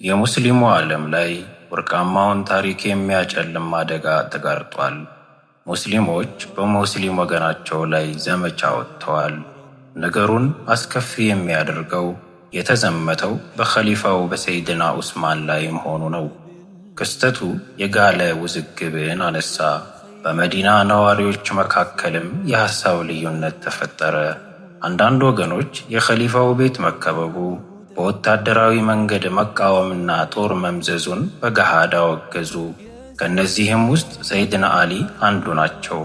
የሙስሊሙ ዓለም ላይ ወርቃማውን ታሪክ የሚያጨልም አደጋ ተጋርጧል። ሙስሊሞች በሙስሊም ወገናቸው ላይ ዘመቻ ወጥተዋል። ነገሩን አስከፊ የሚያደርገው የተዘመተው በኸሊፋው በሰይድና ዑስማን ላይ መሆኑ ነው። ክስተቱ የጋለ ውዝግብን አነሳ። በመዲና ነዋሪዎች መካከልም የሐሳብ ልዩነት ተፈጠረ። አንዳንድ ወገኖች የኸሊፋው ቤት መከበቡ በወታደራዊ መንገድ መቃወምና ጦር መምዘዙን በገሃድ አወገዙ። ከእነዚህም ውስጥ ሰይድና አሊ አንዱ ናቸው።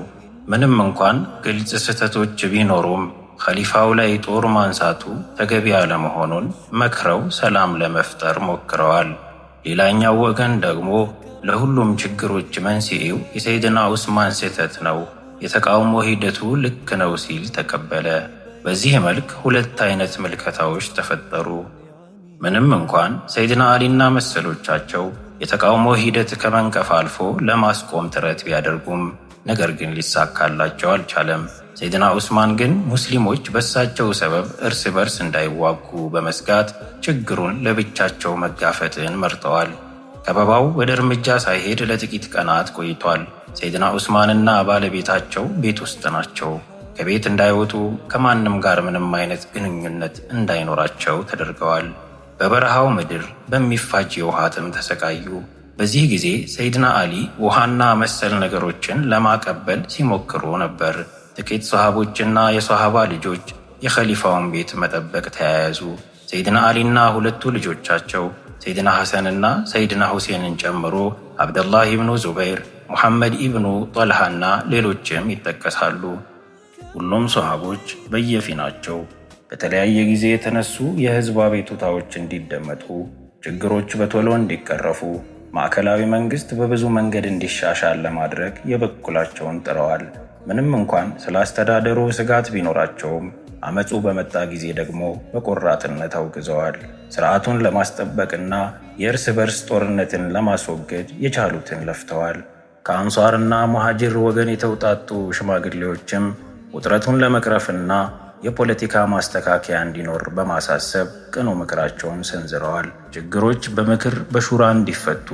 ምንም እንኳን ግልጽ ስህተቶች ቢኖሩም ኸሊፋው ላይ ጦር ማንሳቱ ተገቢ አለመሆኑን መክረው ሰላም ለመፍጠር ሞክረዋል። ሌላኛው ወገን ደግሞ ለሁሉም ችግሮች መንስኤው የሰይድና ዑስማን ስህተት ነው፣ የተቃውሞ ሂደቱ ልክ ነው ሲል ተቀበለ። በዚህ መልክ ሁለት አይነት ምልከታዎች ተፈጠሩ። ምንም እንኳን ሰይድና አሊና መሰሎቻቸው የተቃውሞ ሂደት ከመንቀፍ አልፎ ለማስቆም ጥረት ቢያደርጉም ነገር ግን ሊሳካላቸው አልቻለም። ሰይድና ዑስማን ግን ሙስሊሞች በእሳቸው ሰበብ እርስ በርስ እንዳይዋጉ በመስጋት ችግሩን ለብቻቸው መጋፈጥን መርጠዋል። ከበባው ወደ እርምጃ ሳይሄድ ለጥቂት ቀናት ቆይቷል። ሰይድና ዑስማንና ባለቤታቸው ቤት ውስጥ ናቸው። ከቤት እንዳይወጡ፣ ከማንም ጋር ምንም አይነት ግንኙነት እንዳይኖራቸው ተደርገዋል። በበረሃው ምድር በሚፋጅ የውሃ ጥም ተሰቃዩ። በዚህ ጊዜ ሰይድና አሊ ውሃና መሰል ነገሮችን ለማቀበል ሲሞክሩ ነበር። ጥቂት ሰሃቦችና የሰሃባ ልጆች የኸሊፋውን ቤት መጠበቅ ተያያዙ። ሰይድና አሊና ሁለቱ ልጆቻቸው ሰይድና ሐሰንና ሰይድና ሁሴንን ጨምሮ አብደላህ ኢብኑ ዙበይር፣ ሙሐመድ ኢብኑ ጦልሃና ሌሎችም ይጠቀሳሉ። ሁሉም ሰሃቦች በየፊናቸው በተለያየ ጊዜ የተነሱ የህዝብ አቤቱታዎች እንዲደመጡ፣ ችግሮች በቶሎ እንዲቀረፉ፣ ማዕከላዊ መንግስት በብዙ መንገድ እንዲሻሻል ለማድረግ የበኩላቸውን ጥረዋል። ምንም እንኳን ስለ አስተዳደሩ ስጋት ቢኖራቸውም አመፁ በመጣ ጊዜ ደግሞ በቆራጥነት አውግዘዋል። ስርዓቱን ለማስጠበቅና የእርስ በርስ ጦርነትን ለማስወገድ የቻሉትን ለፍተዋል። ከአንሷርና ሙሃጅር ወገን የተውጣጡ ሽማግሌዎችም ውጥረቱን ለመቅረፍና የፖለቲካ ማስተካከያ እንዲኖር በማሳሰብ ቅኑ ምክራቸውን ሰንዝረዋል። ችግሮች በምክር በሹራ እንዲፈቱ፣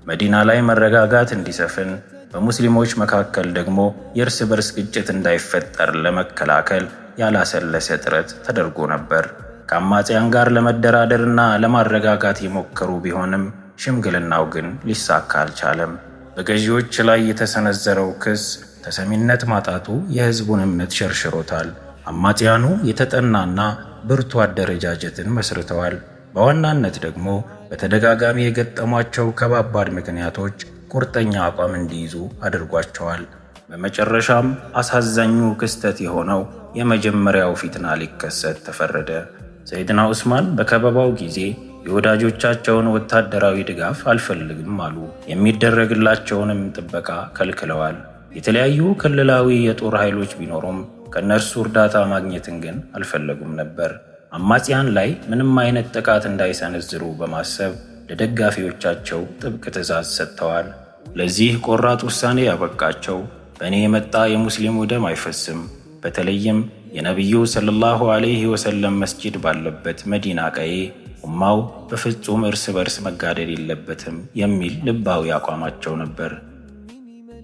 መዲና ላይ መረጋጋት እንዲሰፍን፣ በሙስሊሞች መካከል ደግሞ የእርስ በርስ ግጭት እንዳይፈጠር ለመከላከል ያላሰለሰ ጥረት ተደርጎ ነበር። ከአማጽያን ጋር ለመደራደርና ለማረጋጋት የሞከሩ ቢሆንም ሽምግልናው ግን ሊሳካ አልቻለም። በገዢዎች ላይ የተሰነዘረው ክስ ተሰሚነት ማጣቱ የህዝቡን እምነት ሸርሽሮታል። አማጽያኑ የተጠናና ብርቱ አደረጃጀትን መስርተዋል። በዋናነት ደግሞ በተደጋጋሚ የገጠሟቸው ከባባድ ምክንያቶች ቁርጠኛ አቋም እንዲይዙ አድርጓቸዋል። በመጨረሻም አሳዛኙ ክስተት የሆነው የመጀመሪያው ፊትና ሊከሰት ተፈረደ። ሰይድና ዑስማን በከበባው ጊዜ የወዳጆቻቸውን ወታደራዊ ድጋፍ አልፈልግም አሉ። የሚደረግላቸውንም ጥበቃ ከልክለዋል። የተለያዩ ክልላዊ የጦር ኃይሎች ቢኖሩም ከነርሱ እርዳታ ማግኘትን ግን አልፈለጉም ነበር። አማጽያን ላይ ምንም አይነት ጥቃት እንዳይሰነዝሩ በማሰብ ለደጋፊዎቻቸው ጥብቅ ትዕዛዝ ሰጥተዋል። ለዚህ ቆራጥ ውሳኔ ያበቃቸው በእኔ የመጣ የሙስሊሙ ደም አይፈስም፣ በተለይም የነቢዩ ሰለላሁ ዐለይሂ ወሰለም መስጂድ ባለበት መዲና ቀዬ ኡማው በፍጹም እርስ በርስ መጋደል የለበትም የሚል ልባዊ አቋማቸው ነበር።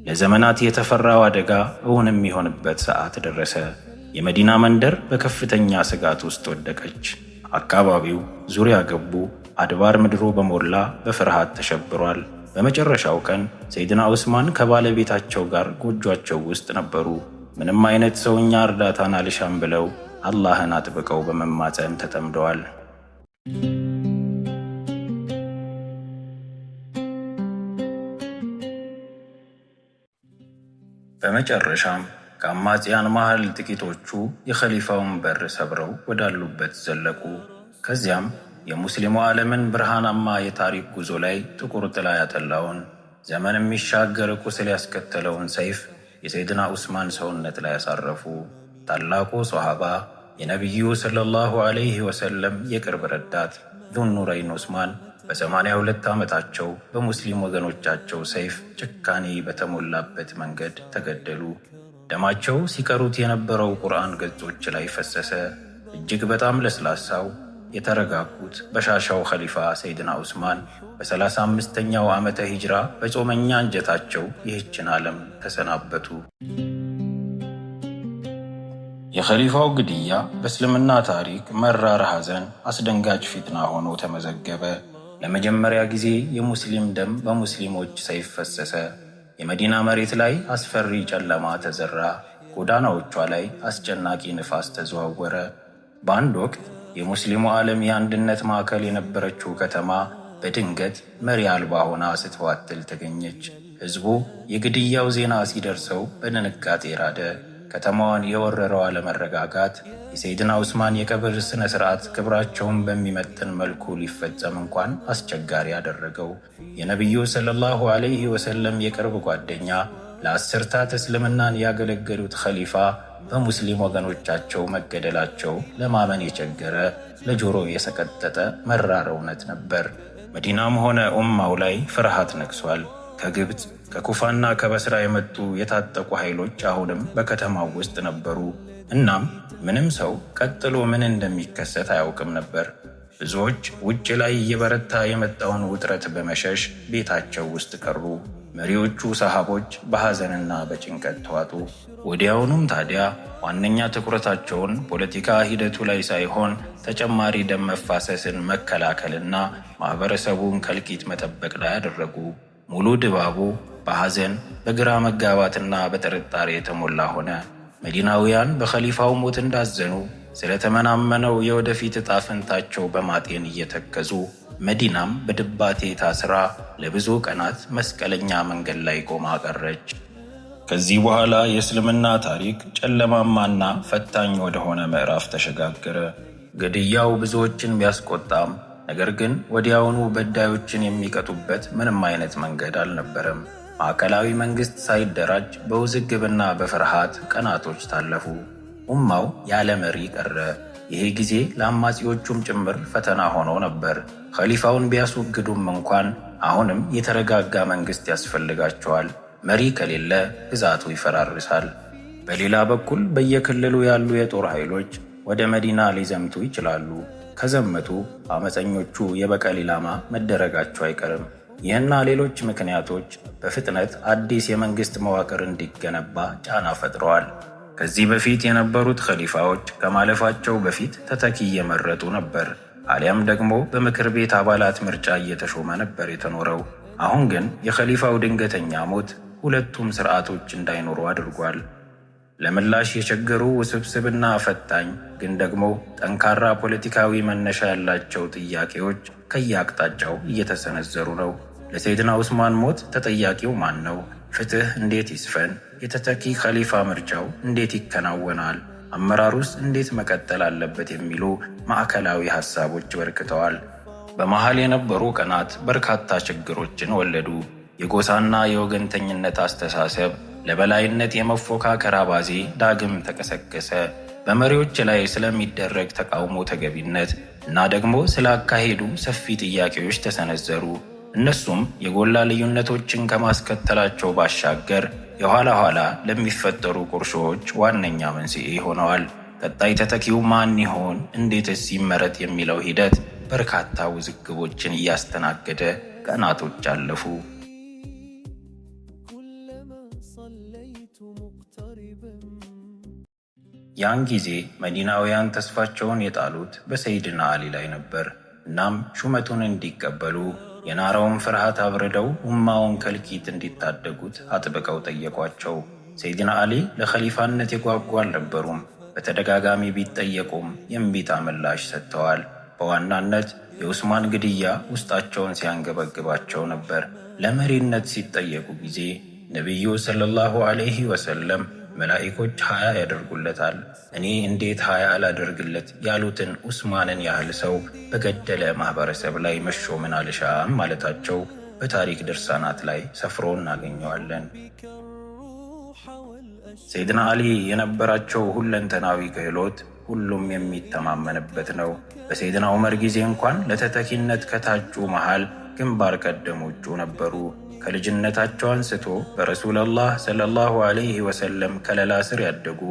ለዘመናት የተፈራው አደጋ እውን የሚሆንበት ሰዓት ደረሰ። የመዲና መንደር በከፍተኛ ስጋት ውስጥ ወደቀች። አካባቢው ዙሪያ ገቡ አድባር ምድሩ በሞላ በፍርሃት ተሸብሯል። በመጨረሻው ቀን ሰይድና ዑስማን ከባለቤታቸው ጋር ጎጇቸው ውስጥ ነበሩ። ምንም አይነት ሰውኛ እርዳታን አልሻም ብለው አላህን አጥብቀው በመማፀን ተጠምደዋል። በመጨረሻም ከአማጽያን መሃል ጥቂቶቹ የኸሊፋውን በር ሰብረው ወዳሉበት ዘለቁ። ከዚያም የሙስሊሙ ዓለምን ብርሃናማ የታሪክ ጉዞ ላይ ጥቁር ጥላ ያጠላውን ዘመን የሚሻገር ቁስል ያስከተለውን ሰይፍ የሰይድና ዑስማን ሰውነት ላይ ያሳረፉ። ታላቁ ሶሃባ የነቢዩ ሰለላሁ ዐለይሂ ወሰለም የቅርብ ረዳት ዙኑረይን ዑስማን በ82 ዓመታቸው በሙስሊም ወገኖቻቸው ሰይፍ ጭካኔ በተሞላበት መንገድ ተገደሉ። ደማቸው ሲቀሩት የነበረው ቁርአን ገጾች ላይ ፈሰሰ። እጅግ በጣም ለስላሳው የተረጋጉት በሻሻው ኸሊፋ ሰይድና ዑስማን በ35ኛው ዓመተ ሂጅራ በጾመኛ አንጀታቸው ይህችን ዓለም ተሰናበቱ። የኸሊፋው ግድያ በእስልምና ታሪክ መራር ሐዘን፣ አስደንጋጭ ፊትና ሆኖ ተመዘገበ። ለመጀመሪያ ጊዜ የሙስሊም ደም በሙስሊሞች ሰይፍ ፈሰሰ። የመዲና መሬት ላይ አስፈሪ ጨለማ ተዘራ። ጎዳናዎቿ ላይ አስጨናቂ ንፋስ ተዘዋወረ። በአንድ ወቅት የሙስሊሙ ዓለም የአንድነት ማዕከል የነበረችው ከተማ በድንገት መሪ አልባ ሆና ስትዋትል ተገኘች። ሕዝቡ የግድያው ዜና ሲደርሰው በድንጋጤ ራደ። ከተማዋን የወረረው አለመረጋጋት የሰይድና ዑስማን የቀብር ሥነ ሥርዓት ክብራቸውን በሚመጥን መልኩ ሊፈጸም እንኳን አስቸጋሪ አደረገው። የነቢዩ ሰለላሁ ዐለይሂ ወሰለም የቅርብ ጓደኛ፣ ለአስርታት እስልምናን ያገለገሉት ኸሊፋ በሙስሊም ወገኖቻቸው መገደላቸው ለማመን የቸገረ፣ ለጆሮ የሰቀጠጠ መራር እውነት ነበር። መዲናም ሆነ ኡማው ላይ ፍርሃት ነግሷል። ከግብፅ ከኩፋና ከበስራ የመጡ የታጠቁ ኃይሎች አሁንም በከተማው ውስጥ ነበሩ። እናም ምንም ሰው ቀጥሎ ምን እንደሚከሰት አያውቅም ነበር። ብዙዎች ውጭ ላይ እየበረታ የመጣውን ውጥረት በመሸሽ ቤታቸው ውስጥ ቀሩ። መሪዎቹ ሰሃቦች በሐዘንና በጭንቀት ተዋጡ። ወዲያውኑም ታዲያ ዋነኛ ትኩረታቸውን ፖለቲካ ሂደቱ ላይ ሳይሆን ተጨማሪ ደም መፋሰስን መከላከልና ማህበረሰቡን ከእልቂት መጠበቅ ላይ አደረጉ። ሙሉ ድባቡ በሐዘን በግራ መጋባትና በጥርጣሬ የተሞላ ሆነ። መዲናውያን በኸሊፋው ሞት እንዳዘኑ ስለተመናመነው የወደፊት ዕጣ ፈንታቸው በማጤን እየተከዙ፣ መዲናም በድባቴ ታስራ ለብዙ ቀናት መስቀለኛ መንገድ ላይ ቆማ ቀረች። ከዚህ በኋላ የእስልምና ታሪክ ጨለማማና ፈታኝ ወደሆነ ምዕራፍ ተሸጋገረ። ግድያው ብዙዎችን ቢያስቆጣም ነገር ግን ወዲያውኑ በዳዮችን የሚቀጡበት ምንም አይነት መንገድ አልነበረም። ማዕከላዊ መንግስት ሳይደራጅ በውዝግብና በፍርሃት ቀናቶች ታለፉ። ኡማው ያለ መሪ ቀረ። ይሄ ጊዜ ለአማጺዎቹም ጭምር ፈተና ሆኖ ነበር። ኸሊፋውን ቢያስወግዱም እንኳን አሁንም የተረጋጋ መንግስት ያስፈልጋቸዋል። መሪ ከሌለ ግዛቱ ይፈራርሳል። በሌላ በኩል በየክልሉ ያሉ የጦር ኃይሎች ወደ መዲና ሊዘምቱ ይችላሉ። ከዘመቱ አመፀኞቹ የበቀል ኢላማ መደረጋቸው አይቀርም። ይህና ሌሎች ምክንያቶች በፍጥነት አዲስ የመንግስት መዋቅር እንዲገነባ ጫና ፈጥረዋል። ከዚህ በፊት የነበሩት ኸሊፋዎች ከማለፋቸው በፊት ተተኪ እየመረጡ ነበር፣ አሊያም ደግሞ በምክር ቤት አባላት ምርጫ እየተሾመ ነበር የተኖረው። አሁን ግን የኸሊፋው ድንገተኛ ሞት ሁለቱም ስርዓቶች እንዳይኖሩ አድርጓል። ለምላሽ የቸገሩ ውስብስብና ፈታኝ ግን ደግሞ ጠንካራ ፖለቲካዊ መነሻ ያላቸው ጥያቄዎች ከየአቅጣጫው እየተሰነዘሩ ነው። ለሰይድና ዑስማን ሞት ተጠያቂው ማን ነው? ፍትህ እንዴት ይስፈን? የተተኪ ኸሊፋ ምርጫው እንዴት ይከናወናል? አመራሩስ እንዴት መቀጠል አለበት? የሚሉ ማዕከላዊ ሐሳቦች በርክተዋል። በመሃል የነበሩ ቀናት በርካታ ችግሮችን ወለዱ። የጎሳና የወገንተኝነት አስተሳሰብ፣ ለበላይነት የመፎካከር አባዜ ዳግም ተቀሰቀሰ። በመሪዎች ላይ ስለሚደረግ ተቃውሞ ተገቢነት እና ደግሞ ስላካሄዱ ሰፊ ጥያቄዎች ተሰነዘሩ። እነሱም የጎላ ልዩነቶችን ከማስከተላቸው ባሻገር የኋላ ኋላ ለሚፈጠሩ ቁርሾዎች ዋነኛ መንስኤ ሆነዋል። ቀጣይ ተተኪው ማን ይሆን? እንዴትስ ይመረጥ? የሚለው ሂደት በርካታ ውዝግቦችን እያስተናገደ ቀናቶች አለፉ። ያን ጊዜ መዲናውያን ተስፋቸውን የጣሉት በሰይድና አሊ ላይ ነበር። እናም ሹመቱን እንዲቀበሉ የናረውን ፍርሃት አብርደው ኡማውን ከእልቂት እንዲታደጉት አጥብቀው ጠየቋቸው። ሰይድና አሊ ለኸሊፋነት የጓጉ አልነበሩም። በተደጋጋሚ ቢጠየቁም የእምቢታ ምላሽ ሰጥተዋል። በዋናነት የዑስማን ግድያ ውስጣቸውን ሲያንገበግባቸው ነበር። ለመሪነት ሲጠየቁ ጊዜ ነቢዩ ሰለላሁ ዐለይሂ ወሰለም መላኢኮች 20 ያደርጉለታል፣ እኔ እንዴት 20 አላደርግለት ያሉትን ዑስማንን ያህል ሰው በገደለ ማህበረሰብ ላይ መሾምን አልሻም ማለታቸው በታሪክ ድርሳናት ላይ ሰፍሮ እናገኘዋለን። ሰይድና አሊ የነበራቸው ሁለንተናዊ ክህሎት ሁሉም የሚተማመንበት ነው። በሰይድና ዑመር ጊዜ እንኳን ለተተኪነት ከታጩ መሃል ግንባር ቀደሞቹ ነበሩ። ከልጅነታቸው አንስቶ በረሱላላህ ሰለላሁ ዐለይሂ ወሰለም ከለላ ስር ያደጉ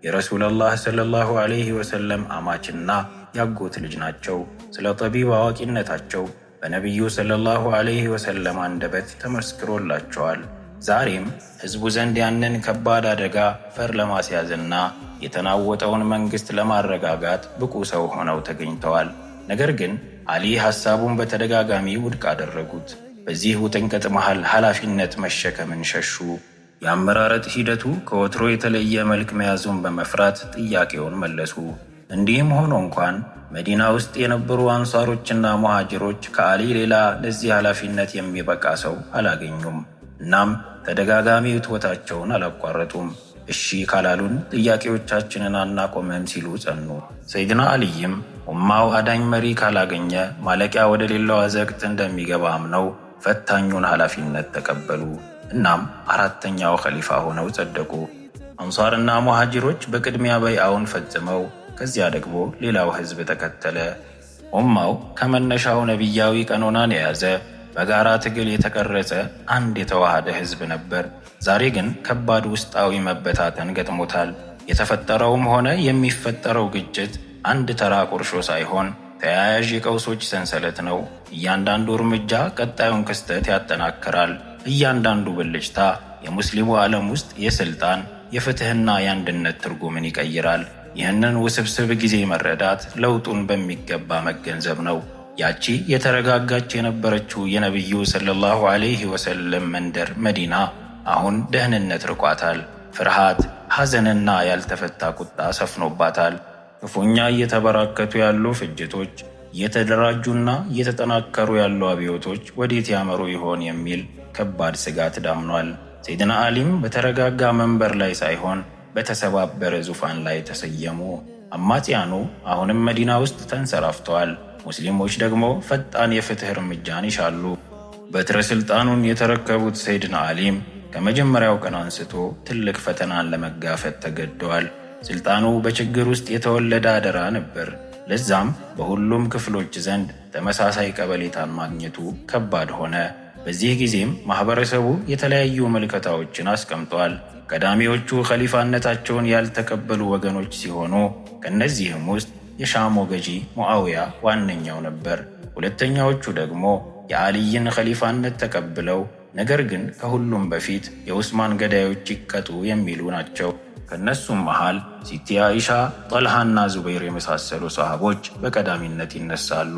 የረሱላላህ ሰለላሁ ዐለይሂ ወሰለም አማችና ያጎት ልጅ ናቸው። ስለ ጠቢብ አዋቂነታቸው በነቢዩ ሰለላሁ ዐለይሂ ወሰለም አንደበት ተመስክሮላቸዋል። ዛሬም ሕዝቡ ዘንድ ያንን ከባድ አደጋ ፈር ለማስያዝና የተናወጠውን መንግሥት ለማረጋጋት ብቁ ሰው ሆነው ተገኝተዋል። ነገር ግን አሊ ሐሳቡን በተደጋጋሚ ውድቅ አደረጉት። በዚህ ውጥንቅጥ መሃል ኃላፊነት መሸከምን ሸሹ። የአመራረጥ ሂደቱ ከወትሮ የተለየ መልክ መያዙን በመፍራት ጥያቄውን መለሱ። እንዲህም ሆኖ እንኳን መዲና ውስጥ የነበሩ አንሷሮችና ሙሃጅሮች ከአሊ ሌላ ለዚህ ኃላፊነት የሚበቃ ሰው አላገኙም። እናም ተደጋጋሚ ውትወታቸውን አላቋረጡም። እሺ ካላሉን ጥያቄዎቻችንን አናቆመም ሲሉ ጸኑ። ሰይድና አልይም ኡማው አዳኝ መሪ ካላገኘ ማለቂያ ወደ ሌላው አዘቅት እንደሚገባ አምነው ፈታኙን ኃላፊነት ተቀበሉ። እናም አራተኛው ኸሊፋ ሆነው ጸደቁ። አንሷርና ሙሃጅሮች በቅድሚያ በይዓውን ፈጽመው ከዚያ ደግሞ ሌላው ሕዝብ ተከተለ። ኡማው ከመነሻው ነቢያዊ ቀኖናን የያዘ በጋራ ትግል የተቀረጸ አንድ የተዋሃደ ሕዝብ ነበር። ዛሬ ግን ከባድ ውስጣዊ መበታተን ገጥሞታል። የተፈጠረውም ሆነ የሚፈጠረው ግጭት አንድ ተራ ቁርሾ ሳይሆን ተያያዥ የቀውሶች ሰንሰለት ነው። እያንዳንዱ እርምጃ ቀጣዩን ክስተት ያጠናክራል። እያንዳንዱ ብልጭታ የሙስሊሙ ዓለም ውስጥ የሥልጣን የፍትሕና የአንድነት ትርጉምን ይቀይራል። ይህንን ውስብስብ ጊዜ መረዳት ለውጡን በሚገባ መገንዘብ ነው። ያቺ የተረጋጋች የነበረችው የነቢዩ ሰለላሁ ዐለይሂ ወሰለም መንደር መዲና አሁን ደህንነት ርቋታል። ፍርሃት፣ ሐዘንና ያልተፈታ ቁጣ ሰፍኖባታል። ክፉኛ እየተበራከቱ ያሉ ፍጅቶች፣ እየተደራጁና እየተጠናከሩ ያሉ አብዮቶች ወዴት ያመሩ ይሆን የሚል ከባድ ስጋት ዳምኗል። ሰይድና አሊም በተረጋጋ መንበር ላይ ሳይሆን በተሰባበረ ዙፋን ላይ ተሰየሙ። አማጽያኑ አሁንም መዲና ውስጥ ተንሰራፍተዋል። ሙስሊሞች ደግሞ ፈጣን የፍትህ እርምጃን ይሻሉ። በትረ ስልጣኑን የተረከቡት ሰይድና አሊም ከመጀመሪያው ቀን አንስቶ ትልቅ ፈተናን ለመጋፈጥ ተገደዋል። ስልጣኑ በችግር ውስጥ የተወለደ አደራ ነበር። ለዛም በሁሉም ክፍሎች ዘንድ ተመሳሳይ ቀበሌታን ማግኘቱ ከባድ ሆነ። በዚህ ጊዜም ማህበረሰቡ የተለያዩ ምልከታዎችን አስቀምጧል። ቀዳሚዎቹ ኸሊፋነታቸውን ያልተቀበሉ ወገኖች ሲሆኑ ከነዚህም ውስጥ የሻሙ ገዢ ሙዓዊያ ዋነኛው ነበር። ሁለተኛዎቹ ደግሞ የአልይን ኸሊፋነት ተቀብለው ነገር ግን ከሁሉም በፊት የዑስማን ገዳዮች ይቀጡ የሚሉ ናቸው። ከነሱም መሃል ሲቲ አይሻ፣ ጠልሃና ዙበይር የመሳሰሉ ሰሃቦች በቀዳሚነት ይነሳሉ።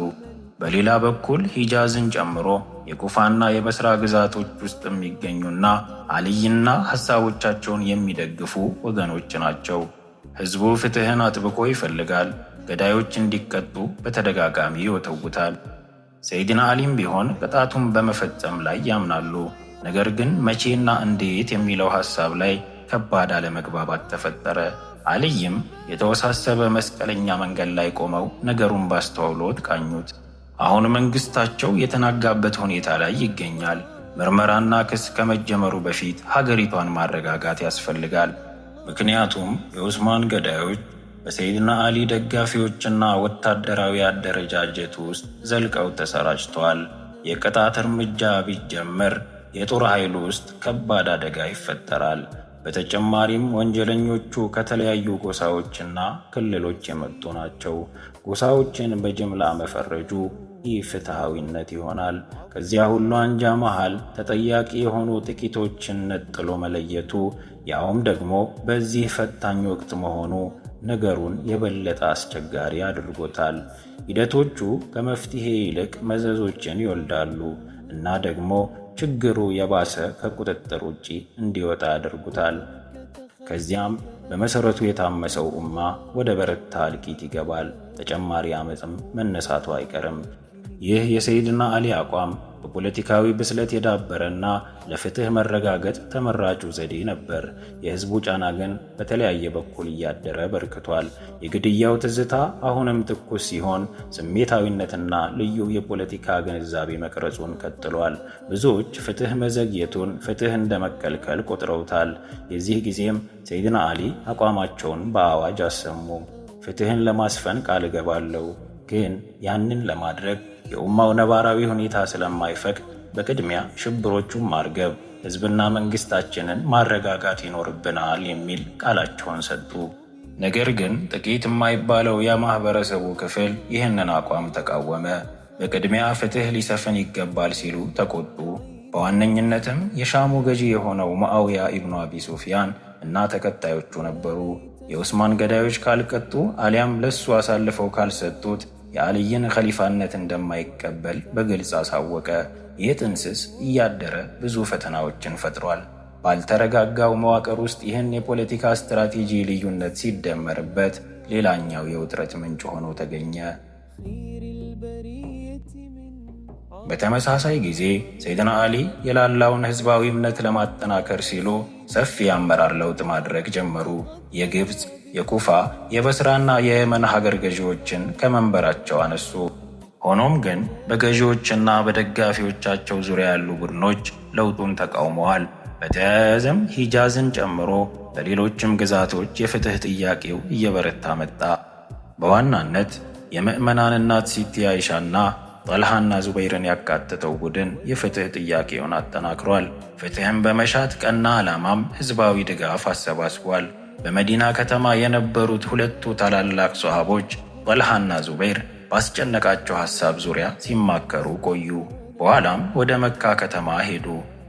በሌላ በኩል ሂጃዝን ጨምሮ የኩፋና የበስራ ግዛቶች ውስጥ የሚገኙና አልይና ሐሳቦቻቸውን የሚደግፉ ወገኖች ናቸው። ሕዝቡ ፍትህን አጥብቆ ይፈልጋል። ገዳዮች እንዲቀጡ በተደጋጋሚ ይወተውታል። ሰይድና አሊም ቢሆን ቅጣቱን በመፈጸም ላይ ያምናሉ። ነገር ግን መቼና እንዴት የሚለው ሐሳብ ላይ ከባድ አለመግባባት ተፈጠረ። አልይም የተወሳሰበ መስቀለኛ መንገድ ላይ ቆመው ነገሩን ባስተውሎት ቃኙት። አሁን መንግስታቸው የተናጋበት ሁኔታ ላይ ይገኛል። ምርመራና ክስ ከመጀመሩ በፊት ሀገሪቷን ማረጋጋት ያስፈልጋል። ምክንያቱም የዑስማን ገዳዮች በሰይድና አሊ ደጋፊዎችና ወታደራዊ አደረጃጀት ውስጥ ዘልቀው ተሰራጭተዋል። የቅጣት እርምጃ ቢጀመር የጦር ኃይሉ ውስጥ ከባድ አደጋ ይፈጠራል። በተጨማሪም ወንጀለኞቹ ከተለያዩ ጎሳዎችና ክልሎች የመጡ ናቸው። ጎሳዎችን በጅምላ መፈረጁ ኢፍትሐዊነት ይሆናል። ከዚያ ሁሉ አንጃ መሃል ተጠያቂ የሆኑ ጥቂቶችን ነጥሎ መለየቱ ያውም ደግሞ በዚህ ፈታኝ ወቅት መሆኑ ነገሩን የበለጠ አስቸጋሪ አድርጎታል። ሂደቶቹ ከመፍትሄ ይልቅ መዘዞችን ይወልዳሉ እና ደግሞ ችግሩ የባሰ ከቁጥጥር ውጪ እንዲወጣ ያደርጉታል። ከዚያም በመሰረቱ የታመሰው ኡማ ወደ በረታ እልቂት ይገባል። ተጨማሪ አመፅም መነሳቱ አይቀርም። ይህ የሰይድና አሊ አቋም በፖለቲካዊ ብስለት የዳበረና ለፍትህ መረጋገጥ ተመራጩ ዘዴ ነበር። የህዝቡ ጫና ግን በተለያየ በኩል እያደረ በርክቷል። የግድያው ትዝታ አሁንም ትኩስ ሲሆን፣ ስሜታዊነትና ልዩ የፖለቲካ ግንዛቤ መቅረጹን ቀጥሏል። ብዙዎች ፍትህ መዘግየቱን ፍትህ እንደመከልከል ቆጥረውታል። የዚህ ጊዜም ሰይድና አሊ አቋማቸውን በአዋጅ አሰሙ። ፍትህን ለማስፈን ቃል እገባለሁ፣ ግን ያንን ለማድረግ የኡማው ነባራዊ ሁኔታ ስለማይፈቅድ በቅድሚያ ሽብሮቹን ማርገብ፣ ህዝብና መንግስታችንን ማረጋጋት ይኖርብናል የሚል ቃላቸውን ሰጡ። ነገር ግን ጥቂት የማይባለው የማህበረሰቡ ክፍል ይህንን አቋም ተቃወመ። በቅድሚያ ፍትህ ሊሰፍን ይገባል ሲሉ ተቆጡ። በዋነኝነትም የሻሙ ገዢ የሆነው ሙአዊያ ኢብኑ አቢ ሱፊያን እና ተከታዮቹ ነበሩ። የኡስማን ገዳዮች ካልቀጡ አሊያም ለሱ አሳልፈው ካልሰጡት የአልይን ኸሊፋነት እንደማይቀበል በግልጽ አሳወቀ። ይህ ጥንስስ እያደረ ብዙ ፈተናዎችን ፈጥሯል። ባልተረጋጋው መዋቅር ውስጥ ይህን የፖለቲካ ስትራቴጂ ልዩነት ሲደመርበት ሌላኛው የውጥረት ምንጭ ሆኖ ተገኘ። በተመሳሳይ ጊዜ ሰይድና አሊ የላላውን ህዝባዊ እምነት ለማጠናከር ሲሉ ሰፊ የአመራር ለውጥ ማድረግ ጀመሩ። የግብፅ፣ የኩፋ፣ የበስራና የየመን ሀገር ገዢዎችን ከመንበራቸው አነሱ። ሆኖም ግን በገዢዎችና በደጋፊዎቻቸው ዙሪያ ያሉ ቡድኖች ለውጡን ተቃውመዋል። በተያያዘም ሂጃዝን ጨምሮ በሌሎችም ግዛቶች የፍትህ ጥያቄው እየበረታ መጣ። በዋናነት የምዕመናን እናት ሲቲ አይሻና ጣልሃና ዙበይርን ያካተተው ቡድን የፍትህ ጥያቄውን አጠናክሯል። ፍትህን በመሻት ቀና ዓላማም ህዝባዊ ድጋፍ አሰባስቧል። በመዲና ከተማ የነበሩት ሁለቱ ታላላቅ ሶሃቦች ጣልሃና ዙበይር ባስጨነቃቸው ሐሳብ ዙሪያ ሲማከሩ ቆዩ። በኋላም ወደ መካ ከተማ ሄዱ።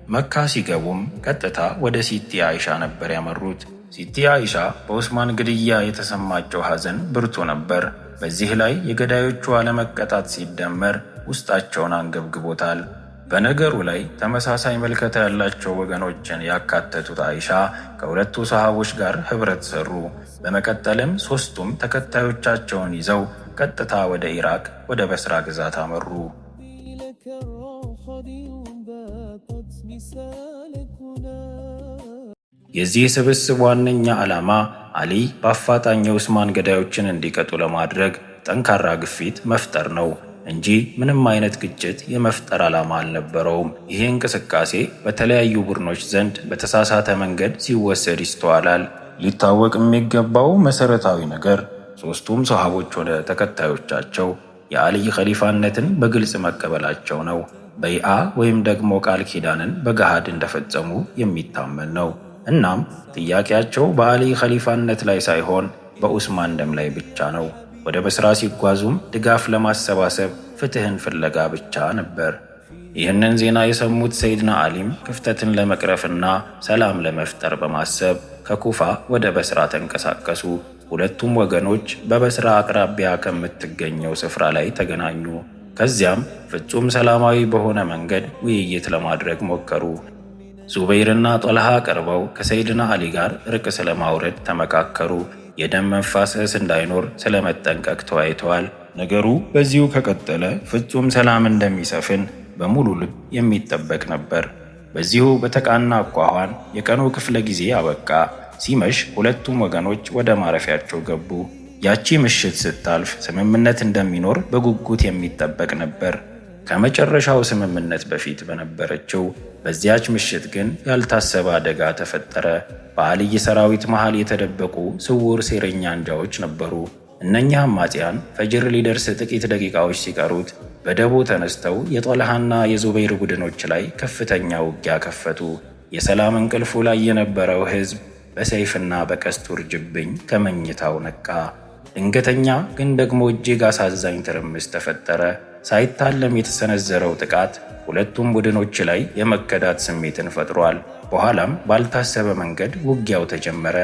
መካ ሲገቡም ቀጥታ ወደ ሲቲ አይሻ ነበር ያመሩት። ሲቲ አይሻ በኡስማን ግድያ የተሰማቸው ሐዘን ብርቱ ነበር። በዚህ ላይ የገዳዮቹ አለመቀጣት ሲደመር ውስጣቸውን አንገብግቦታል። በነገሩ ላይ ተመሳሳይ መልከታ ያላቸው ወገኖችን ያካተቱት አይሻ ከሁለቱ ሰሃቦች ጋር ህብረት ሰሩ። በመቀጠልም ሦስቱም ተከታዮቻቸውን ይዘው ቀጥታ ወደ ኢራቅ ወደ በስራ ግዛት አመሩ። የዚህ ስብስብ ዋነኛ ዓላማ አሊ በአፋጣኝ የኡስማን ገዳዮችን እንዲቀጡ ለማድረግ ጠንካራ ግፊት መፍጠር ነው እንጂ ምንም አይነት ግጭት የመፍጠር ዓላማ አልነበረውም። ይህ እንቅስቃሴ በተለያዩ ቡድኖች ዘንድ በተሳሳተ መንገድ ሲወሰድ ይስተዋላል። ሊታወቅ የሚገባው መሰረታዊ ነገር ሦስቱም ሰሃቦች ወደ ተከታዮቻቸው የአልይ ኸሊፋነትን በግልጽ መቀበላቸው ነው። በይአ ወይም ደግሞ ቃል ኪዳንን በገሃድ እንደፈጸሙ የሚታመን ነው። እናም ጥያቄያቸው በአልይ ኸሊፋነት ላይ ሳይሆን በኡስማን ደም ላይ ብቻ ነው። ወደ በስራ ሲጓዙም ድጋፍ ለማሰባሰብ ፍትህን ፍለጋ ብቻ ነበር። ይህንን ዜና የሰሙት ሰይድና አሊም ክፍተትን ለመቅረፍና ሰላም ለመፍጠር በማሰብ ከኩፋ ወደ በስራ ተንቀሳቀሱ። ሁለቱም ወገኖች በበስራ አቅራቢያ ከምትገኘው ስፍራ ላይ ተገናኙ። ከዚያም ፍጹም ሰላማዊ በሆነ መንገድ ውይይት ለማድረግ ሞከሩ። ዙበይርና ጦልሃ ቀርበው ከሰይድና አሊ ጋር እርቅ ስለማውረድ ተመካከሩ። የደም መፋሰስ እንዳይኖር ስለመጠንቀቅ ተወያይተዋል። ነገሩ በዚሁ ከቀጠለ ፍጹም ሰላም እንደሚሰፍን በሙሉ ልብ የሚጠበቅ ነበር። በዚሁ በተቃና አኳኋን የቀኑ ክፍለ ጊዜ አበቃ። ሲመሽ ሁለቱም ወገኖች ወደ ማረፊያቸው ገቡ። ያቺ ምሽት ስታልፍ ስምምነት እንደሚኖር በጉጉት የሚጠበቅ ነበር። ከመጨረሻው ስምምነት በፊት በነበረችው በዚያች ምሽት ግን ያልታሰበ አደጋ ተፈጠረ። በአልይ ሰራዊት መሃል የተደበቁ ስውር ሴረኛ አንጃዎች ነበሩ። እነኛ አማጽያን ፈጅር ሊደርስ ጥቂት ደቂቃዎች ሲቀሩት በደቦ ተነስተው የጦልሃና የዙበይር ቡድኖች ላይ ከፍተኛ ውጊያ ከፈቱ። የሰላም እንቅልፉ ላይ የነበረው ሕዝብ በሰይፍና በቀስት ውርጅብኝ ከመኝታው ነቃ። ድንገተኛ ግን ደግሞ እጅግ አሳዛኝ ትርምስ ተፈጠረ። ሳይታለም የተሰነዘረው ጥቃት ሁለቱም ቡድኖች ላይ የመከዳት ስሜትን ፈጥሯል። በኋላም ባልታሰበ መንገድ ውጊያው ተጀመረ።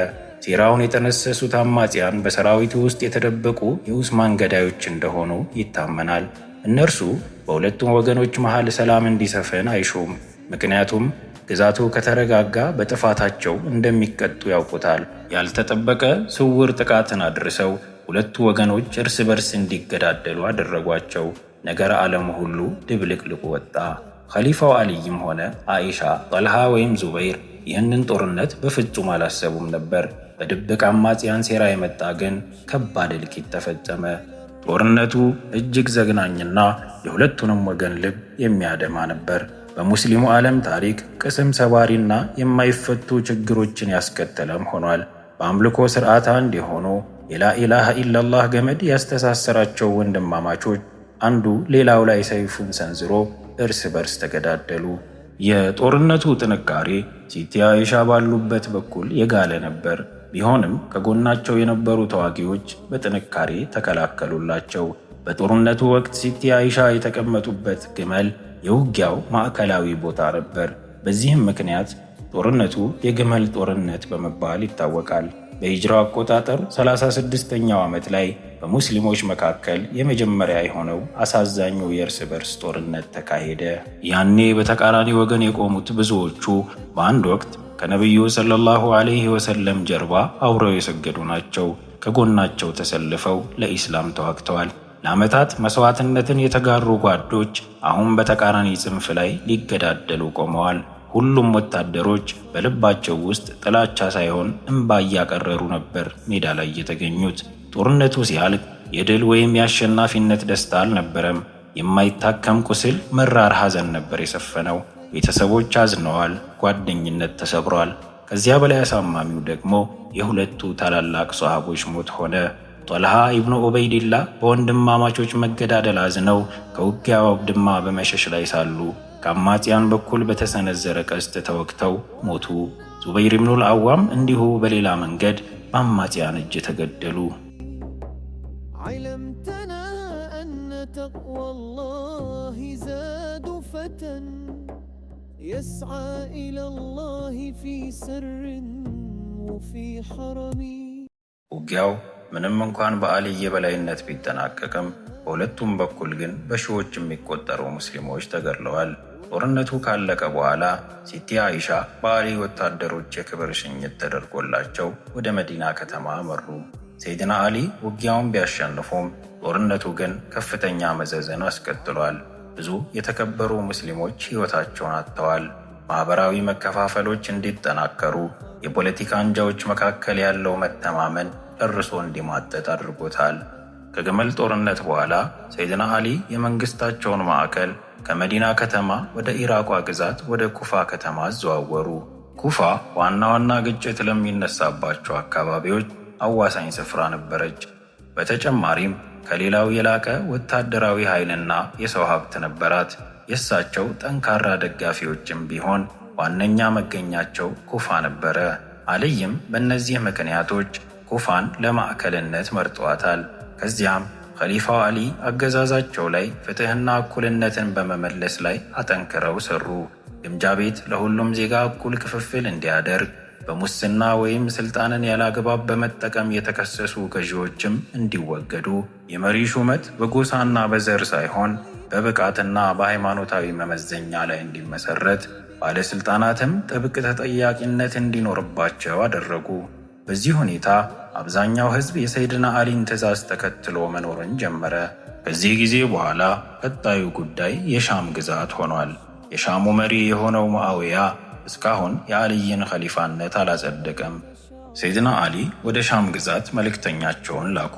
ሴራውን የጠነሰሱት አማጽያን በሰራዊቱ ውስጥ የተደበቁ የኡስማን ገዳዮች እንደሆኑ ይታመናል። እነርሱ በሁለቱም ወገኖች መሃል ሰላም እንዲሰፍን አይሹም። ምክንያቱም ግዛቱ ከተረጋጋ በጥፋታቸው እንደሚቀጡ ያውቁታል። ያልተጠበቀ ስውር ጥቃትን አድርሰው ሁለቱ ወገኖች እርስ በርስ እንዲገዳደሉ አደረጓቸው። ነገር ዓለሙ ሁሉ ድብልቅልቁ ወጣ። ኸሊፋው አልይም ሆነ አይሻ፣ ጣልሃ ወይም ዙበይር ይህንን ጦርነት በፍጹም አላሰቡም ነበር። በድብቅ አማጽያን ሴራ የመጣ ግን ከባድ እልቂት ተፈጸመ። ጦርነቱ እጅግ ዘግናኝና የሁለቱንም ወገን ልብ የሚያደማ ነበር። በሙስሊሙ ዓለም ታሪክ ቅስም ሰባሪና የማይፈቱ ችግሮችን ያስከተለም ሆኗል። በአምልኮ ሥርዓት አንድ የሆኑ የላኢላሃ ኢላላህ ገመድ ያስተሳሰራቸው ወንድማማቾች አንዱ ሌላው ላይ ሰይፉን ሰንዝሮ እርስ በርስ ተገዳደሉ። የጦርነቱ ጥንካሬ ሲቲ አይሻ ባሉበት በኩል የጋለ ነበር። ቢሆንም ከጎናቸው የነበሩ ተዋጊዎች በጥንካሬ ተከላከሉላቸው። በጦርነቱ ወቅት ሲቲ አይሻ የተቀመጡበት ግመል የውጊያው ማዕከላዊ ቦታ ነበር። በዚህም ምክንያት ጦርነቱ የግመል ጦርነት በመባል ይታወቃል። በሂጅራው አቆጣጠር 36ኛው ዓመት ላይ በሙስሊሞች መካከል የመጀመሪያ የሆነው አሳዛኙ የእርስ በርስ ጦርነት ተካሄደ። ያኔ በተቃራኒ ወገን የቆሙት ብዙዎቹ በአንድ ወቅት ከነቢዩ ሰለላሁ ዐለይሂ ወሰለም ጀርባ አብረው የሰገዱ ናቸው። ከጎናቸው ተሰልፈው ለኢስላም ተዋግተዋል። ለዓመታት መስዋዕትነትን የተጋሩ ጓዶች አሁን በተቃራኒ ጽንፍ ላይ ሊገዳደሉ ቆመዋል። ሁሉም ወታደሮች በልባቸው ውስጥ ጥላቻ ሳይሆን እንባ እያቀረሩ ነበር ሜዳ ላይ የተገኙት። ጦርነቱ ሲያልቅ የድል ወይም የአሸናፊነት ደስታ አልነበረም። የማይታከም ቁስል፣ መራር ሐዘን ነበር የሰፈነው። ቤተሰቦች አዝነዋል፣ ጓደኝነት ተሰብሯል። ከዚያ በላይ አሳማሚው ደግሞ የሁለቱ ታላላቅ ሷሃቦች ሞት ሆነ። ጦልሃ ኢብኑ ዑበይድላ በወንድማማቾች መገዳደል አዝነው ከውጊያው አውድማ በመሸሽ ላይ ሳሉ ከአማጽያን በኩል በተሰነዘረ ቀስት ተወግተው ሞቱ። ዙበይር ኢብኑል አዋም እንዲሁ በሌላ መንገድ በአማጽያን እጅ ተገደሉ። علمتنا أن تقوى الله زاد فتى يسعى إلى الله في سر وفي حرم ውጊያው ምንም እንኳን በአልይ የበላይነት ቢጠናቀቅም በሁለቱም በኩል ግን በሺዎች የሚቆጠሩ ሙስሊሞች ተገድለዋል። ጦርነቱ ካለቀ በኋላ ሲቲ አይሻ በአሊ ወታደሮች የክብር ሽኝት ተደርጎላቸው ወደ መዲና ከተማ አመሩ። ሰይድና አሊ ውጊያውን ቢያሸንፉም ጦርነቱ ግን ከፍተኛ መዘዝን አስከትሏል። ብዙ የተከበሩ ሙስሊሞች ሕይወታቸውን አጥተዋል። ማኅበራዊ መከፋፈሎች እንዲጠናከሩ፣ የፖለቲካ አንጃዎች መካከል ያለው መተማመን ጨርሶ እንዲማጠጥ አድርጎታል። ከግመል ጦርነት በኋላ ሰይድና አሊ የመንግስታቸውን ማዕከል ከመዲና ከተማ ወደ ኢራቋ ግዛት ወደ ኩፋ ከተማ አዘዋወሩ። ኩፋ ዋና ዋና ግጭት ለሚነሳባቸው አካባቢዎች አዋሳኝ ስፍራ ነበረች። በተጨማሪም ከሌላው የላቀ ወታደራዊ ኃይልና የሰው ሀብት ነበራት። የእሳቸው ጠንካራ ደጋፊዎችም ቢሆን ዋነኛ መገኛቸው ኩፋ ነበረ። አልይም በእነዚህ ምክንያቶች ኩፋን ለማዕከልነት መርጧታል። ከዚያም ኸሊፋው አሊ አገዛዛቸው ላይ ፍትህና እኩልነትን በመመለስ ላይ አጠንክረው ሰሩ። ግምጃ ቤት ለሁሉም ዜጋ እኩል ክፍፍል እንዲያደርግ፣ በሙስና ወይም ስልጣንን ያላግባብ በመጠቀም የተከሰሱ ገዢዎችም እንዲወገዱ፣ የመሪ ሹመት በጎሳና በዘር ሳይሆን በብቃትና በሃይማኖታዊ መመዘኛ ላይ እንዲመሰረት፣ ባለስልጣናትም ጥብቅ ተጠያቂነት እንዲኖርባቸው አደረጉ። በዚህ ሁኔታ አብዛኛው ህዝብ የሰይድና አሊን ትዕዛዝ ተከትሎ መኖርን ጀመረ። ከዚህ ጊዜ በኋላ ቀጣዩ ጉዳይ የሻም ግዛት ሆኗል። የሻሙ መሪ የሆነው ሙአዊያ እስካሁን የአልይን ኸሊፋነት አላጸደቀም። ሰይድና አሊ ወደ ሻም ግዛት መልእክተኛቸውን ላኩ።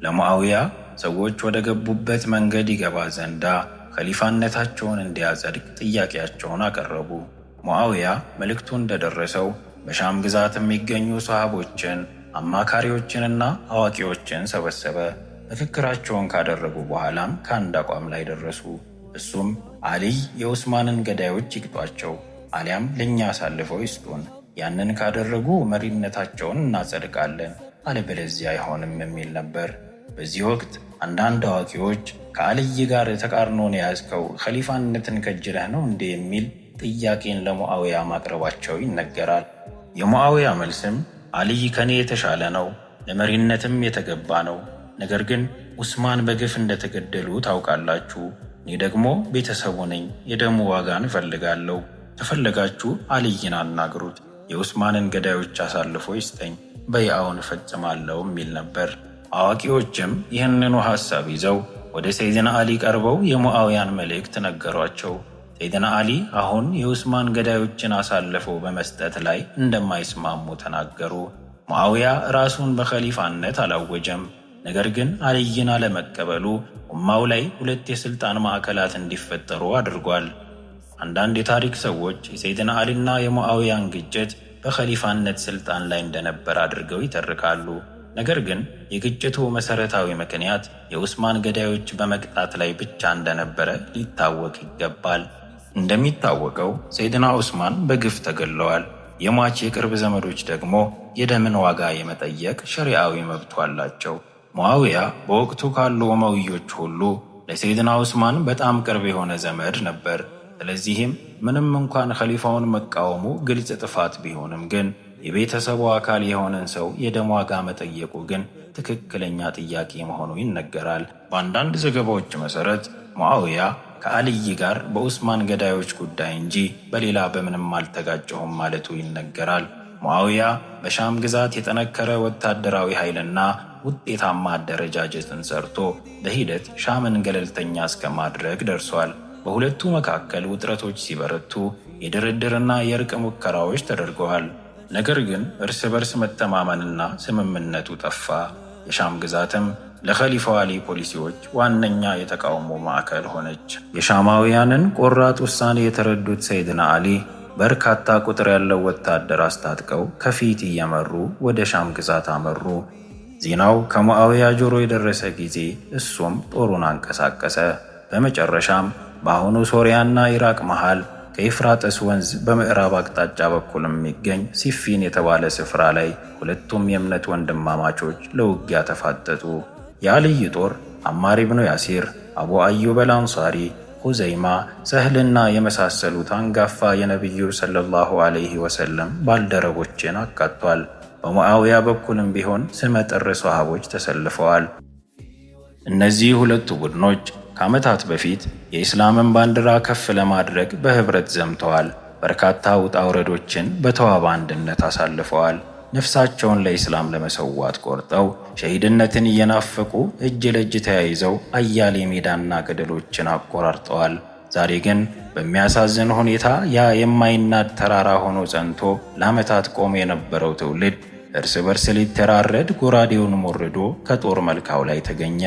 ለሙአዊያ ሰዎች ወደ ገቡበት መንገድ ይገባ ዘንዳ ኸሊፋነታቸውን እንዲያጸድቅ ጥያቄያቸውን አቀረቡ። ሙአዊያ መልእክቱ እንደደረሰው በሻም ግዛት የሚገኙ ሰሃቦችን፣ አማካሪዎችንና አዋቂዎችን ሰበሰበ። ምክክራቸውን ካደረጉ በኋላም ከአንድ አቋም ላይ ደረሱ። እሱም አሊይ የኡስማንን ገዳዮች ይቅጧቸው አሊያም ለኛ አሳልፈው ይስጡን። ያንን ካደረጉ መሪነታቸውን እናጸድቃለን፣ አለበለዚያ አይሆንም የሚል ነበር። በዚህ ወቅት አንዳንድ አዋቂዎች ከአልይ ጋር ተቃርኖን የያዝከው ኸሊፋነትን ከጅለህ ነው እንዴ የሚል ጥያቄን ለሙአዊያ ማቅረባቸው ይነገራል። የሙአዊያ መልስም አልይ ከኔ የተሻለ ነው፣ ለመሪነትም የተገባ ነው። ነገር ግን ኡስማን በግፍ እንደተገደሉ ታውቃላችሁ። እኔ ደግሞ ቤተሰቡ ነኝ፣ የደሙ ዋጋን እፈልጋለሁ። ከፈለጋችሁ አልይን አናግሩት፣ የኡስማንን ገዳዮች አሳልፎ ይስጠኝ፣ በይአውን እፈጽማለሁ የሚል ነበር። አዋቂዎችም ይህንኑ ሐሳብ ይዘው ወደ ሰይድና አሊ ቀርበው የሙአዊያን መልእክት ነገሯቸው። ሰይድና አሊ አሁን የኡስማን ገዳዮችን አሳልፈው በመስጠት ላይ እንደማይስማሙ ተናገሩ። ሙአዊያ ራሱን በኸሊፋነት አላወጀም። ነገር ግን አልይን አለመቀበሉ ኡማው ላይ ሁለት የሥልጣን ማዕከላት እንዲፈጠሩ አድርጓል። አንዳንድ የታሪክ ሰዎች የሰይድና አሊና የሙአዊያን ግጭት በኸሊፋነት ሥልጣን ላይ እንደነበር አድርገው ይተርካሉ። ነገር ግን የግጭቱ መሠረታዊ ምክንያት የኡስማን ገዳዮች በመቅጣት ላይ ብቻ እንደነበረ ሊታወቅ ይገባል። እንደሚታወቀው ሰይድና ኡስማን በግፍ ተገድለዋል። የሟች የቅርብ ዘመዶች ደግሞ የደምን ዋጋ የመጠየቅ ሸሪዓዊ መብት አላቸው። ሙአዊያ በወቅቱ ካሉ ኡመውዮች ሁሉ ለሰይድና ዑስማን በጣም ቅርብ የሆነ ዘመድ ነበር። ስለዚህም ምንም እንኳን ኸሊፋውን መቃወሙ ግልጽ ጥፋት ቢሆንም ግን የቤተሰቡ አካል የሆነን ሰው የደም ዋጋ መጠየቁ ግን ትክክለኛ ጥያቄ መሆኑ ይነገራል። በአንዳንድ ዘገባዎች መሠረት ሙአዊያ ከአልይ ጋር በዑስማን ገዳዮች ጉዳይ እንጂ በሌላ በምንም አልተጋጨሁም ማለቱ ይነገራል። ሙአዊያ በሻም ግዛት የጠነከረ ወታደራዊ ኃይልና ውጤታማ አደረጃጀትን ሰርቶ በሂደት ሻምን ገለልተኛ እስከ ማድረግ ደርሷል። በሁለቱ መካከል ውጥረቶች ሲበረቱ የድርድርና የእርቅ ሙከራዎች ተደርገዋል። ነገር ግን እርስ በርስ መተማመንና ስምምነቱ ጠፋ። የሻም ግዛትም ለኸሊፋው አሊ ፖሊሲዎች ዋነኛ የተቃውሞ ማዕከል ሆነች። የሻማውያንን ቆራጥ ውሳኔ የተረዱት ሰይድና አሊ በርካታ ቁጥር ያለው ወታደር አስታጥቀው ከፊት እየመሩ ወደ ሻም ግዛት አመሩ። ዜናው ከሙአዊያ ጆሮ የደረሰ ጊዜ እሱም ጦሩን አንቀሳቀሰ። በመጨረሻም በአሁኑ ሶሪያና ኢራቅ መሃል ከኤፍራጥስ ወንዝ በምዕራብ አቅጣጫ በኩል የሚገኝ ሲፊን የተባለ ስፍራ ላይ ሁለቱም የእምነት ወንድማማቾች ለውጊያ ተፋጠጡ። የአልይ ጦር አማር ኢብኑ ያሲር፣ አቡ አዩብ አልአንሳሪ፣ ሁዘይማ፣ ሰህልና የመሳሰሉት አንጋፋ የነቢዩ ሰለላሁ ዐለይሂ ወሰለም ባልደረቦችን አካቷል። በሙአዊያ በኩልም ቢሆን ስመጥር ሷሃቦች ተሰልፈዋል። እነዚህ ሁለቱ ቡድኖች ከዓመታት በፊት የኢስላምን ባንዲራ ከፍ ለማድረግ በህብረት ዘምተዋል። በርካታ ውጣ ውረዶችን በተዋበ አንድነት አሳልፈዋል። ነፍሳቸውን ለኢስላም ለመሰዋት ቆርጠው ሸሂድነትን እየናፈቁ እጅ ለእጅ ተያይዘው አያሌ ሜዳና ገደሎችን አቆራርጠዋል። ዛሬ ግን በሚያሳዝን ሁኔታ ያ የማይናድ ተራራ ሆኖ ጸንቶ ለዓመታት ቆሞ የነበረው ትውልድ እርስ በርስ ሊተራረድ ጎራዴውን ሞርዶ ከጦር መልካው ላይ ተገኘ።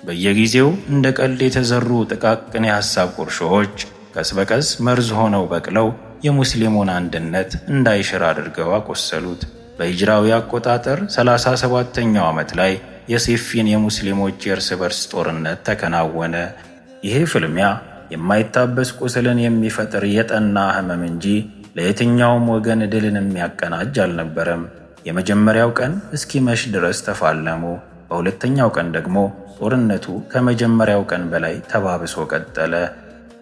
በየጊዜው እንደ ቀልድ የተዘሩ ጥቃቅን የሐሳብ ቁርሾዎች ቀስ በቀስ መርዝ ሆነው በቅለው የሙስሊሙን አንድነት እንዳይሽር አድርገው አቆሰሉት። በሂጅራዊ አቆጣጠር 37ኛው ዓመት ላይ የሲፊን የሙስሊሞች የእርስ በርስ ጦርነት ተከናወነ። ይሄ ፍልሚያ የማይታበስ ቁስልን የሚፈጥር የጠና ህመም እንጂ ለየትኛውም ወገን ድልን የሚያቀናጅ አልነበረም። የመጀመሪያው ቀን እስኪመሽ ድረስ ተፋለሙ። በሁለተኛው ቀን ደግሞ ጦርነቱ ከመጀመሪያው ቀን በላይ ተባብሶ ቀጠለ።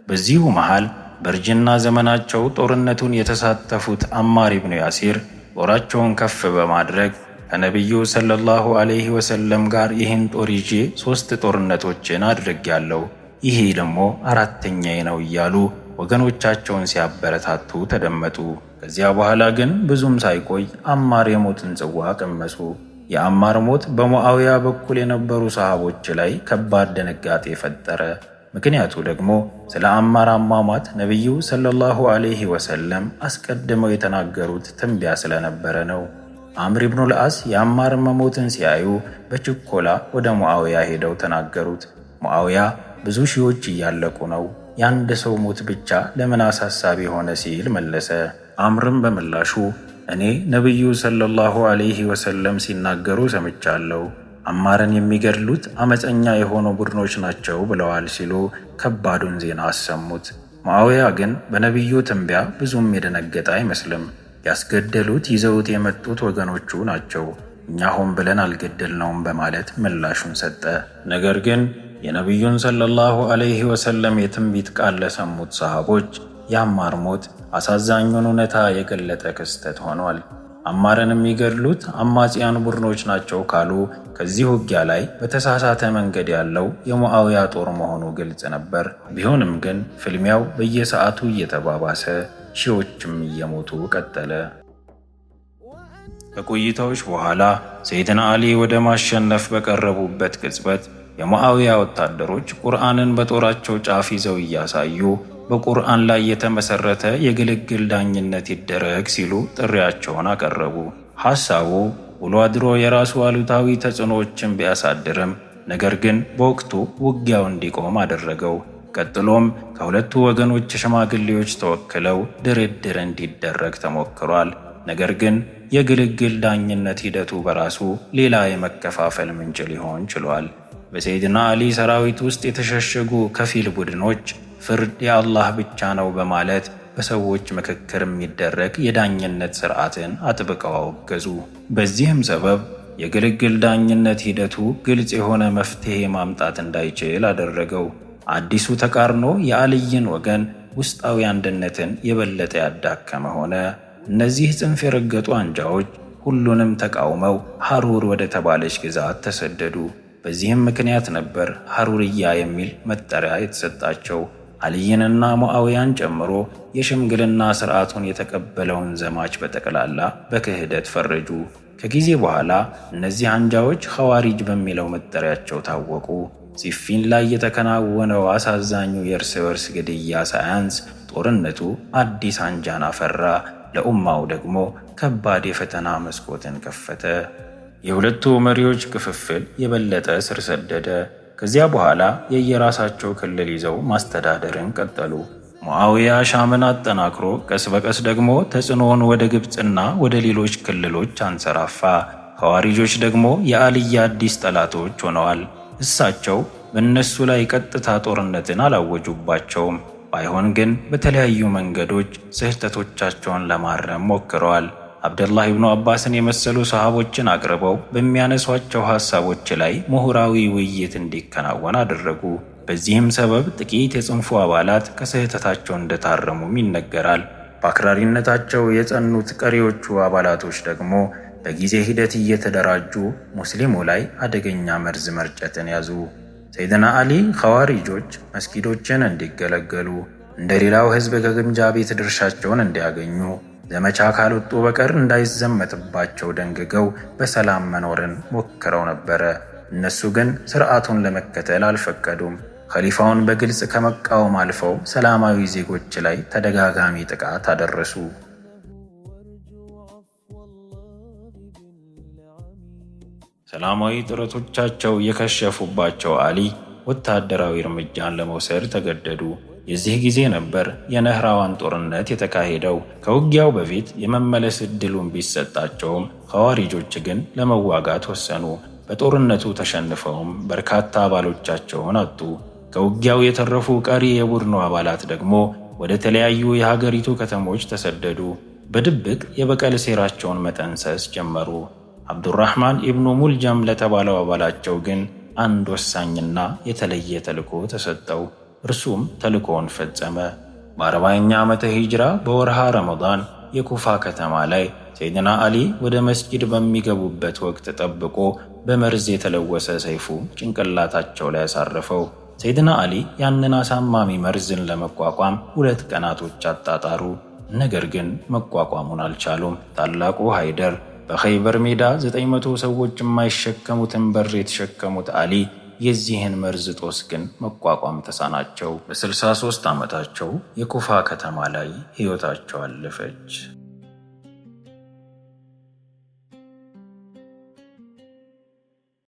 በዚሁ መሃል በእርጅና ዘመናቸው ጦርነቱን የተሳተፉት አማር ኢብኑ ያሲር ጦራቸውን ከፍ በማድረግ ከነቢዩ ሰለላሁ ዐለይሂ ወሰለም ጋር ይህን ጦር ይዤ 3 ጦርነቶችን አድርጌያለሁ፣ ይሄ ደግሞ 4ኛዬ ነው እያሉ ወገኖቻቸውን ሲያበረታቱ ተደመጡ። ከዚያ በኋላ ግን ብዙም ሳይቆይ አማር የሞትን ጽዋ ቀመሱ። የአማር ሞት በሙአዊያ በኩል የነበሩ ሰሃቦች ላይ ከባድ ድንጋጤ ፈጠረ። ምክንያቱ ደግሞ ስለ አማር አሟሟት ነቢዩ ሰለላሁ ዐለይሂ ወሰለም አስቀድመው የተናገሩት ትንቢያ ስለነበረ ነው። አምር ኢብኑ ልዓስ የአማር መሞትን ሲያዩ በችኮላ ወደ ሙአዊያ ሄደው ተናገሩት። ሙአዊያ ብዙ ሺዎች እያለቁ ነው፣ የአንድ ሰው ሞት ብቻ ለምን አሳሳቢ ሆነ ሲል መለሰ። አምርም በምላሹ እኔ ነቢዩ ሰለላሁ ዐለይሂ ወሰለም ሲናገሩ ሰምቻለሁ፣ አማርን የሚገድሉት አመፀኛ የሆኑ ቡድኖች ናቸው ብለዋል ሲሉ ከባዱን ዜና አሰሙት። ሙአዊያ ግን በነቢዩ ትንቢያ ብዙም የደነገጠ አይመስልም። ያስገደሉት ይዘውት የመጡት ወገኖቹ ናቸው፣ እኛ ሆን ብለን አልገደልነውም በማለት ምላሹን ሰጠ። ነገር ግን የነቢዩን ሰለላሁ ዐለይሂ ወሰለም የትንቢት ቃል ለሰሙት ሰሃቦች የአማር ሞት አሳዛኙን እውነታ የገለጠ ክስተት ሆኗል። አማርን የሚገድሉት አማጽያን ቡድኖች ናቸው ካሉ ከዚህ ውጊያ ላይ በተሳሳተ መንገድ ያለው የሙአዊያ ጦር መሆኑ ግልጽ ነበር። ቢሆንም ግን ፍልሚያው በየሰዓቱ እየተባባሰ ሺዎችም እየሞቱ ቀጠለ። ከቆይታዎች በኋላ ሰይድና አሊ ወደ ማሸነፍ በቀረቡበት ቅጽበት የሙአዊያ ወታደሮች ቁርአንን በጦራቸው ጫፍ ይዘው እያሳዩ በቁርአን ላይ የተመሰረተ የግልግል ዳኝነት ይደረግ ሲሉ ጥሪያቸውን አቀረቡ። ሐሳቡ ውሎ አድሮ የራሱ አሉታዊ ተጽዕኖዎችን ቢያሳድርም ነገር ግን በወቅቱ ውጊያው እንዲቆም አደረገው። ቀጥሎም ከሁለቱ ወገኖች ሽማግሌዎች ተወክለው ድርድር እንዲደረግ ተሞክሯል። ነገር ግን የግልግል ዳኝነት ሂደቱ በራሱ ሌላ የመከፋፈል ምንጭ ሊሆን ችሏል። በሰይድና አሊ ሰራዊት ውስጥ የተሸሸጉ ከፊል ቡድኖች ፍርድ የአላህ ብቻ ነው በማለት በሰዎች ምክክር የሚደረግ የዳኝነት ሥርዓትን አጥብቀው አወገዙ። በዚህም ሰበብ የግልግል ዳኝነት ሂደቱ ግልጽ የሆነ መፍትሔ ማምጣት እንዳይችል አደረገው። አዲሱ ተቃርኖ የአልይን ወገን ውስጣዊ አንድነትን የበለጠ ያዳከመ ሆነ። እነዚህ ጽንፍ የረገጡ አንጃዎች ሁሉንም ተቃውመው ሐሩር ወደ ተባለች ግዛት ተሰደዱ። በዚህም ምክንያት ነበር ሐሩርያ የሚል መጠሪያ የተሰጣቸው። አልይንና ሙአዊያን ጨምሮ የሽምግልና ሥርዓቱን የተቀበለውን ዘማች በጠቅላላ በክህደት ፈረጁ። ከጊዜ በኋላ እነዚህ አንጃዎች ኸዋሪጅ በሚለው መጠሪያቸው ታወቁ። ሲፊን ላይ የተከናወነው አሳዛኙ የእርስ በርስ ግድያ ሳያንስ ጦርነቱ አዲስ አንጃን አፈራ። ለኡማው ደግሞ ከባድ የፈተና መስኮትን ከፈተ። የሁለቱ መሪዎች ክፍፍል የበለጠ ስር ሰደደ። ከዚያ በኋላ የየራሳቸው ክልል ይዘው ማስተዳደርን ቀጠሉ። ሙአዊያ ሻምን አጠናክሮ ቀስ በቀስ ደግሞ ተጽዕኖውን ወደ ግብፅና ወደ ሌሎች ክልሎች አንሰራፋ። ኸዋሪጆች ደግሞ የአልይ አዲስ ጠላቶች ሆነዋል። እሳቸው በእነሱ ላይ ቀጥታ ጦርነትን አላወጁባቸውም። ባይሆን ግን በተለያዩ መንገዶች ስህተቶቻቸውን ለማረም ሞክረዋል። አብደላህ ኢብኑ አባስን የመሰሉ ሰሃቦችን አቅርበው በሚያነሷቸው ሐሳቦች ላይ ምሁራዊ ውይይት እንዲከናወን አደረጉ። በዚህም ሰበብ ጥቂት የጽንፉ አባላት ከስህተታቸው እንደታረሙም ይነገራል። በአክራሪነታቸው የጸኑት ቀሪዎቹ አባላቶች ደግሞ በጊዜ ሂደት እየተደራጁ ሙስሊሙ ላይ አደገኛ መርዝ መርጨትን ያዙ። ሰይድና አሊ ኸዋሪጆች መስጊዶችን እንዲገለገሉ፣ እንደ ሌላው ሕዝብ ከግምጃ ቤት ድርሻቸውን እንዲያገኙ፣ ዘመቻ ካልወጡ በቀር እንዳይዘመትባቸው ደንግገው በሰላም መኖርን ሞክረው ነበረ። እነሱ ግን ሥርዓቱን ለመከተል አልፈቀዱም። ኸሊፋውን በግልጽ ከመቃወም አልፈው ሰላማዊ ዜጎች ላይ ተደጋጋሚ ጥቃት አደረሱ። ሰላማዊ ጥረቶቻቸው የከሸፉባቸው አሊ ወታደራዊ እርምጃን ለመውሰድ ተገደዱ። የዚህ ጊዜ ነበር የነህራዋን ጦርነት የተካሄደው። ከውጊያው በፊት የመመለስ ዕድሉን ቢሰጣቸውም ኸዋሪጆች ግን ለመዋጋት ወሰኑ። በጦርነቱ ተሸንፈውም በርካታ አባሎቻቸውን አጡ። ከውጊያው የተረፉ ቀሪ የቡድኑ አባላት ደግሞ ወደ ተለያዩ የሀገሪቱ ከተሞች ተሰደዱ። በድብቅ የበቀል ሴራቸውን መጠንሰስ ጀመሩ። አብዱራህማን ኢብኑ ሙልጀም ለተባለው አባላቸው ግን አንድ ወሳኝና የተለየ ተልዕኮ ተሰጠው። እርሱም ተልዕኮውን ፈጸመ። በ40ኛ ዓመተ ሂጅራ በወርሃ ረመዳን የኩፋ ከተማ ላይ ሰይድና አሊ ወደ መስጂድ በሚገቡበት ወቅት ጠብቆ በመርዝ የተለወሰ ሰይፉ ጭንቅላታቸው ላይ ያሳረፈው። ሰይድና አሊ ያንን አሳማሚ መርዝን ለመቋቋም 2 ቀናቶች አጣጣሩ። ነገር ግን መቋቋሙን አልቻሉም። ታላቁ ሃይደር በኸይበር ሜዳ 900 ሰዎች የማይሸከሙትን በር የተሸከሙት አሊ የዚህን መርዝ ጦስ ግን መቋቋም ተሳናቸው። በ63 ዓመታቸው የኩፋ ከተማ ላይ ሕይወታቸው አለፈች።